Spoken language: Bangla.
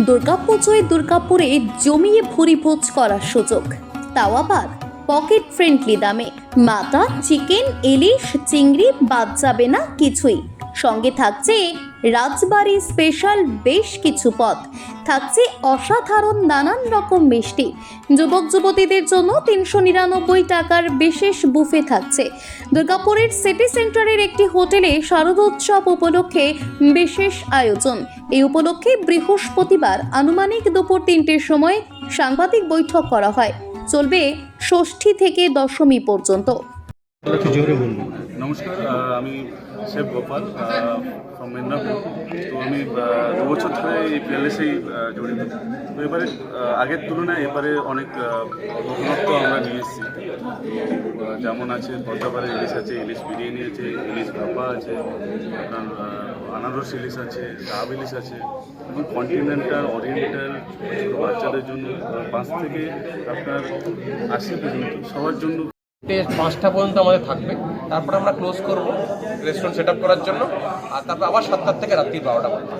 দুর্গাপুজোয় দুর্গাপুরে জমিয়ে ভুরিভোজ করার সুযোগ, তাও আবার পকেট ফ্রেন্ডলি দামে। মাটন, চিকেন, ইলিশ, চিংড়ি বাদ যাবে না কিছুই। সঙ্গে থাকছে রাজবাড়ি স্পেশাল বেশ কিছু পদ, থাকছে অসাধারণ নানান রকম মিষ্টি। যুবক যুবতীদের জন্য ৩৯৯ টাকার বিশেষ বুফে থাকছে। দুর্গাপুরের সিটি সেন্টারের একটি হোটেলে শারদোৎসব উপলক্ষে বিশেষ আয়োজন। এই উপলক্ষে বৃহস্পতিবার আনুমানিক দুপুর ৩টের সময় সাংবাদিক বৈঠক করা হয়। চলবে ষষ্ঠী থেকে দশমী পর্যন্ত। নমস্কার, আমি শেফ গোপাল ফ্রম মেদিনীপুর। তো আমি 2 বছর ধরে এই প্যালেসেই জড়িত। তো এবারে আগের তুলনায় এবারে অনেক নতুনত্ব আমরা নিয়ে এসেছি। যেমন আছে পদ্মাপাড়ের ইলিশ আছে, ইলিশ বিরিয়ানি আছে, ইলিশ ভাপা আছে, আপনার আনারস ইলিশ আছে, ডাব ইলিশ আছে, এবং কন্টিনেন্টাল, ওরিয়েন্টাল, বাচ্চাদের জন্য 5 থেকে আপনার 80 পর্যন্ত সবার জন্য 5টা পর্যন্ত আমাদের থাকবে। তারপর আমরা ক্লোজ করব রেস্টুরেন্ট সেট আপ করার জন্য, আর তারপর আবার 7টা থেকে রাত্রি 12টা পর্যন্ত।